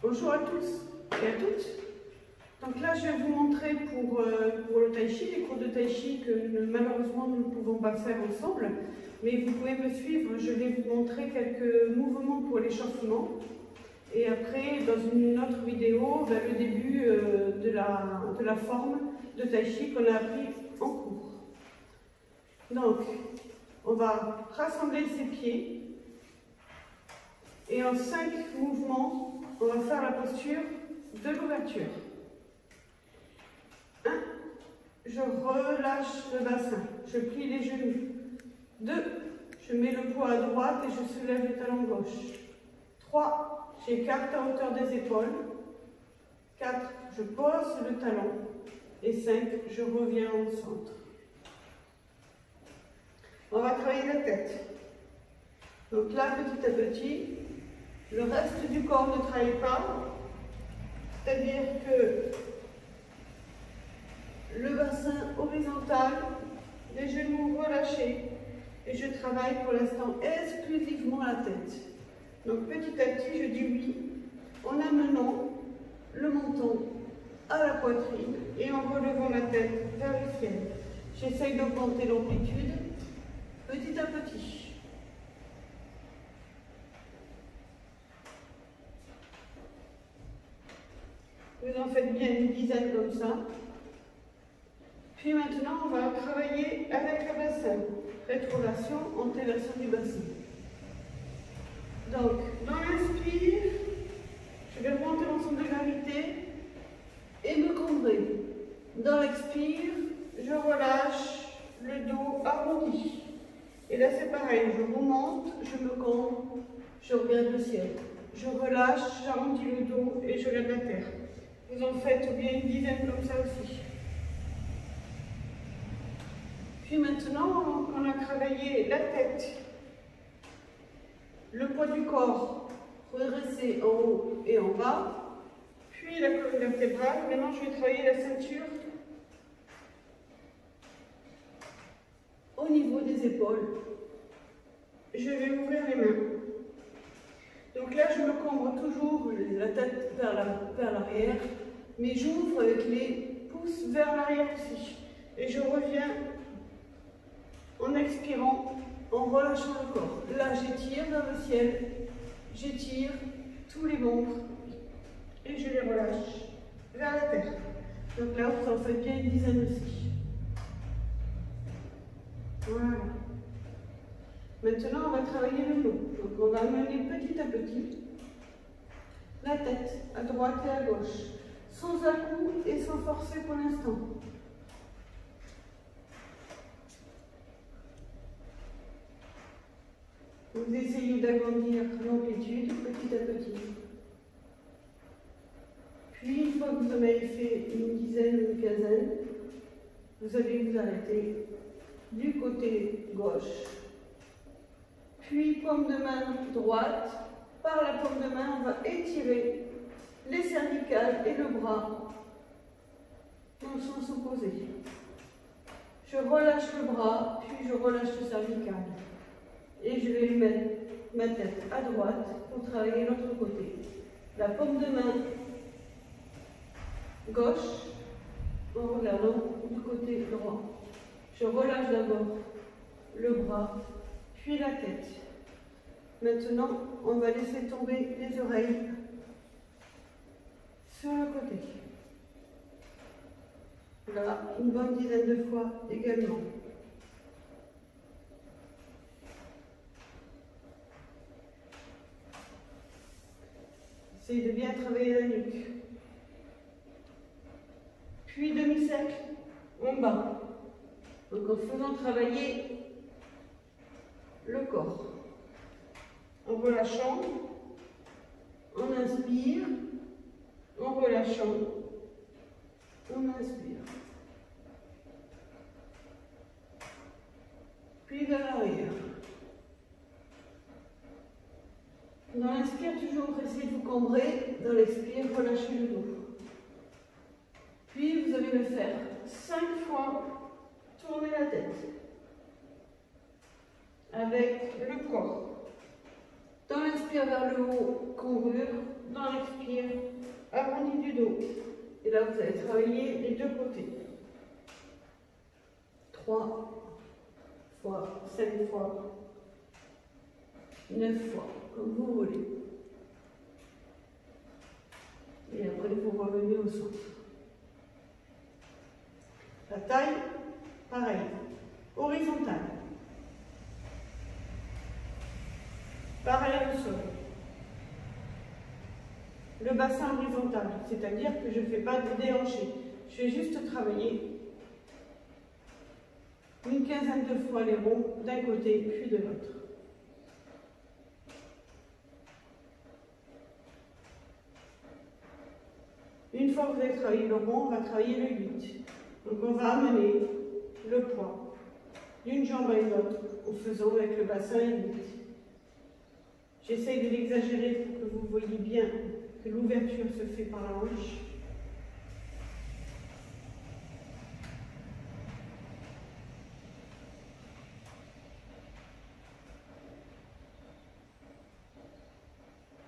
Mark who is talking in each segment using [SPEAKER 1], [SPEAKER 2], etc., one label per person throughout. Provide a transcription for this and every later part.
[SPEAKER 1] Bonjour à tous et à toutes. Donc là, je vais vous montrer pour le tai chi, les cours de tai chi que malheureusement nous ne pouvons pas faire ensemble. Mais vous pouvez me suivre, je vais vous montrer quelques mouvements pour l'échauffement. Et après, dans une autre vidéo, le début de la forme de tai chi qu'on a appris en cours. Donc, on va rassembler ses pieds. Et en 5 mouvements, on va faire la posture de l'ouverture. 1. Je relâche le bassin, je plie les genoux. 2. Je mets le poids à droite et je soulève le talon gauche. 3. J'écarte à hauteur des épaules. 4. Je pose le talon. Et 5. Je reviens au centre. On va travailler la tête. Donc là, petit à petit, le reste du corps ne travaille pas. C'est-à-dire que le bassin horizontal, les genoux relâchés, et je travaille pour l'instant exclusivement la tête. Donc petit à petit, je dis oui en amenant le menton à la poitrine et en relevant la tête vers le ciel. J'essaye d'augmenter l'amplitude petit à petit. Vous en faites bien une dizaine comme ça. Puis maintenant, on va travailler avec le bassin. Rétroversion, antéversion du bassin. Donc, dans l'inspire, je vais remonter mon centre de gravité et me combrer. Dans l'expire, je relâche le dos arrondi. Et là, c'est pareil, je remonte, je me cambre, je regarde le ciel. Je relâche, j'arrondis le dos et je regarde la terre. Vous en faites bien une dizaine comme ça aussi. Puis maintenant, on a travaillé la tête, le poids du corps redressé en haut et en bas, puis la colonne vertébrale. Maintenant, je vais travailler la ceinture au niveau des épaules. Je vais ouvrir les mains. Donc là, je me cambre toujours la tête vers l'arrière, mais j'ouvre avec les pouces vers l'arrière aussi. Et je reviens en expirant, en relâchant le corps. Là, j'étire vers le ciel, j'étire tous les membres et je les relâche vers la terre. Donc là, vous en faites bien une dizaine aussi. Voilà. Maintenant, on va travailler le dos. Donc, on va amener petit à petit la tête à droite et à gauche, sans à-coups et sans forcer pour l'instant. Vous essayez d'agrandir l'amplitude petit à petit. Puis, une fois que vous en avez fait une dizaine ou une quinzaine, vous allez vous arrêter du côté gauche. Puis, paume de main droite. Par la paume de main, on va étirer les cervicales et le bras dans le sens opposé. Je relâche le bras, puis je relâche le cervical. Et je vais mettre ma tête à droite pour travailler l'autre côté. La paume de main gauche en regardant du côté droit. Je relâche d'abord le bras, puis la tête. Maintenant, on va laisser tomber les oreilles sur le côté. Là, une bonne dizaine de fois également. Essayez de bien travailler la nuque. Puis demi-cercle en bas. Donc en faisant travailler le corps. En relâchant, on inspire, en relâchant, on inspire. Puis vers l'arrière. Dans l'inspire, toujours essayez de vous cambrer. Dans l'expire, relâchez le dos. Puis vous allez le faire 5 fois, tourner la tête. Avec le corps. Dans l'inspire vers le haut, cambrure. Dans l'expire, arrondi du dos. Et là, vous allez travailler les deux côtés. 3 fois, 5 fois, 9 fois, comme vous voulez. Et après, vous revenez au centre. La taille, pareil, horizontale. Pareil au sol. Le bassin horizontal, c'est-à-dire que je ne fais pas de déhanché. Je vais juste travailler une quinzaine de fois les ronds d'un côté puis de l'autre. Une fois que vous avez travaillé le rond, on va travailler le 8. Donc on va amener le poids d'une jambe à une autre en faisant avec le bassin et 8. J'essaye de l'exagérer pour que vous voyez bien que l'ouverture se fait par la hanche.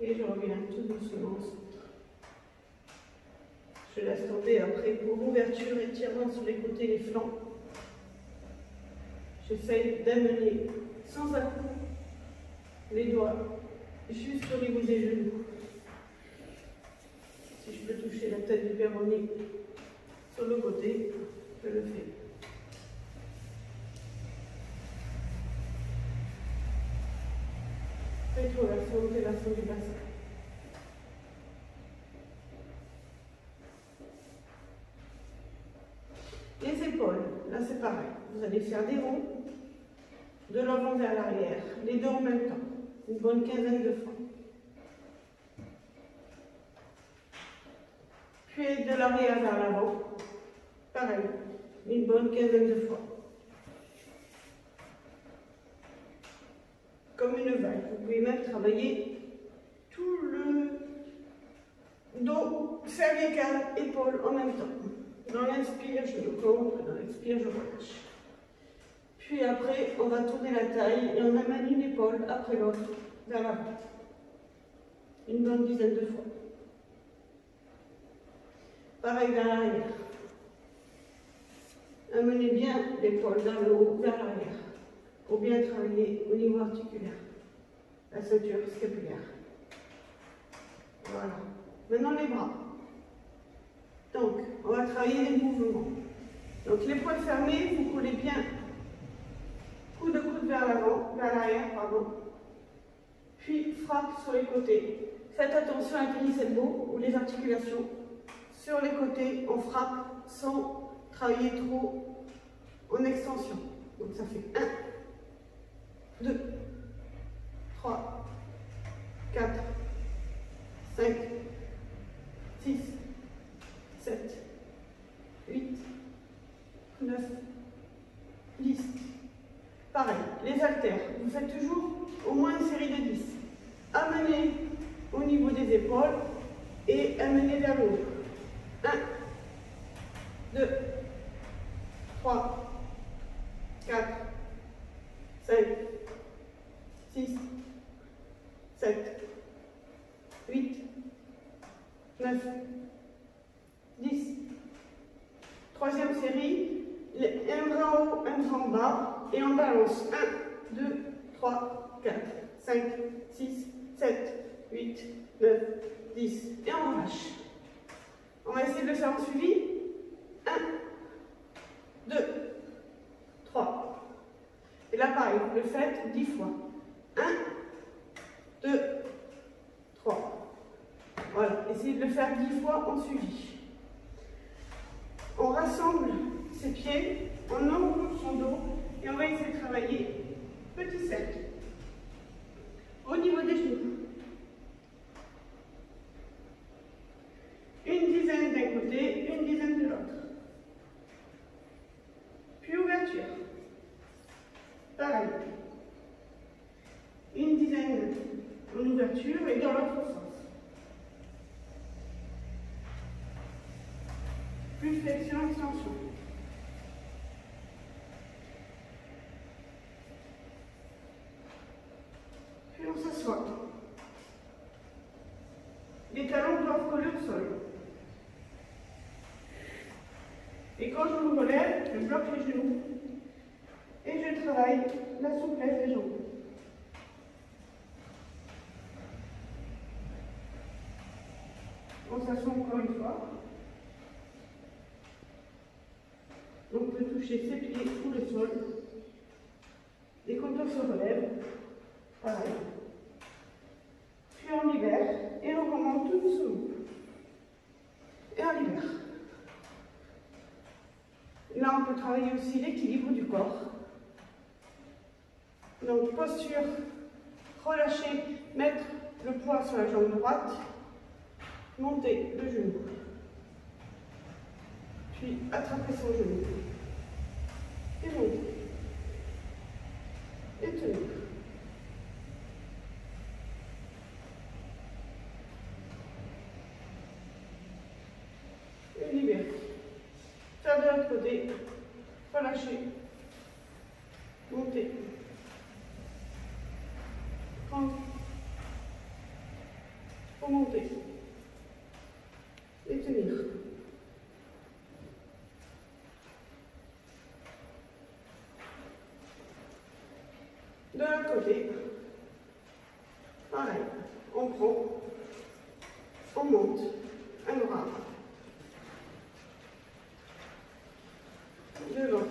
[SPEAKER 1] Et je reviens tout doucement au centre. Je laisse tomber après pour l'ouverture, étirement sur les côtés, les flancs. J'essaye d'amener sans à-coup les doigts juste au niveau des genoux. Si je peux toucher la tête du péroné sur le côté, je le fais. Rétroversion du bassin. Les épaules, là c'est pareil. Vous allez faire des ronds, de l'avant vers l'arrière, les deux en même temps, une bonne quinzaine de fois. Puis de l'arrière vers l'avant, pareil, une bonne quinzaine de fois. Comme une vague. Vous pouvez même travailler tout le dos, cervical, épaule en même temps. Dans l'inspire, je le compte, dans l'expire, je relâche. Puis après, on va tourner la taille et on amène une épaule après l'autre vers l'avant. Une bonne dizaine de fois. Pareil vers l'arrière. Amenez bien l'épaule vers le haut, vers l'arrière, pour bien travailler au niveau articulaire, la ceinture scapulaire. Voilà. Maintenant les bras. Donc, on va travailler les mouvements. Donc, l'épaule fermée, vous collez bien coude de coude vers l'avant, vers l'arrière, pardon. Puis, frappe sur les côtés. Faites attention à tenir cette elbow ou les articulations. Sur les côtés, on frappe sans travailler trop en extension. Donc, ça fait 1, 2, 3, 4, 5, 6, 7, 8, 9, 10. Pareil, les haltères, vous faites toujours au moins une série de 10. Amenez au niveau des épaules et amenez vers le haut. 1, 2, 3, 4, 5, 6, 7, 8, 9, 10. Troisième série, un bras en haut, un bras en bas, et on balance. 1, 2, 3, 4, 5, 6, 7, 8, 9, 10. Et on relâche. On va essayer de le faire en suivi. 1, 2, 3. Et là, pareil, vous le faites 10 fois. 1, 2, 3. Voilà, essayez de le faire 10 fois en suivi. On rassemble ses pieds, on enroule son dos et on va essayer de travailler petit cercle. Au niveau des genoux. Une dizaine d'un côté, une dizaine de l'autre. Puis ouverture. Pareil. Une dizaine en ouverture et dans l'autre sens. Plus flexion, extension. Puis on s'assoit. les talons doivent coller au sol. Et quand je me relève, je bloque les genoux et je travaille la souplesse des jambes. On s'assoit encore une fois. On peut toucher ses pieds ou le sol. Et quand on se relève, pareil. Puis on libère et on remonte tout doucement. Et on libère. Là, on peut travailler aussi l'équilibre du corps. Donc, posture, relâcher, mettre le poids sur la jambe droite, monter le genou. Puis, attraper son genou. Et monter. Et tenir. Et libérer. Faire de l'autre côté. Relâcher. Monter. Prendre. Remonter. Et tenir. De l'autre côté, pareil, on prend, on monte, un bras, devant,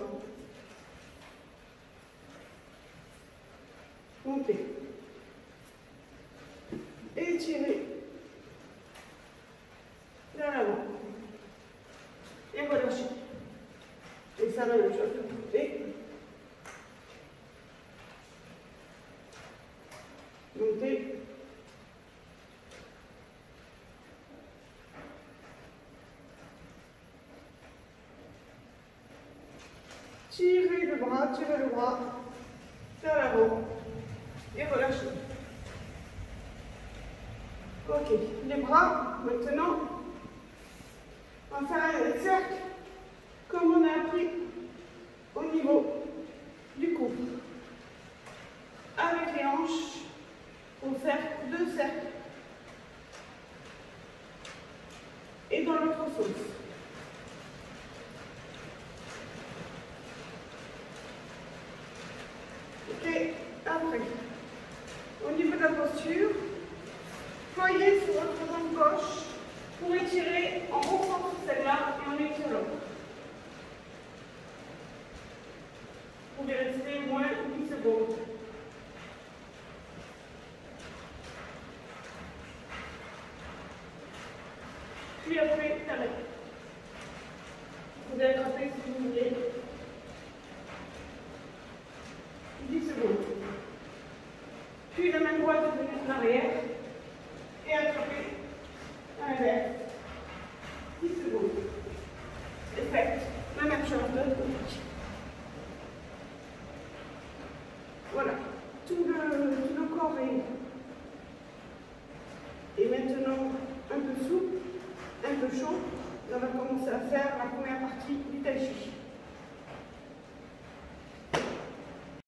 [SPEAKER 1] monter, étirer, vers l'avant, et relâcher. Et ça, la même chose de l'autre côté. Monter. Tirez le bras vers l'avant et relâchez. Ok, les bras, maintenant, on va faire un cercle comme on a appris au niveau du cou. Avec les hanches, on fait 2 cercles. Et dans l'autre sens. Ok, après. Au niveau de la posture, ployez sur votre jambe gauche pour étirer en haussant sur celle-là et en étirant l'autre. Vous pouvez rester au moins 10 secondes. Puis après, t'arrêtez. Vous pouvez attraper si vous voulez. 10 secondes. Puis la main droite venir en arrière et attraper à l'inverse. 10 secondes. Et faites la même chose de l'autre côté. Voilà. Tout le corps est maintenant un peu souple, un peu chaud. On va commencer à faire la première partie du tai chi.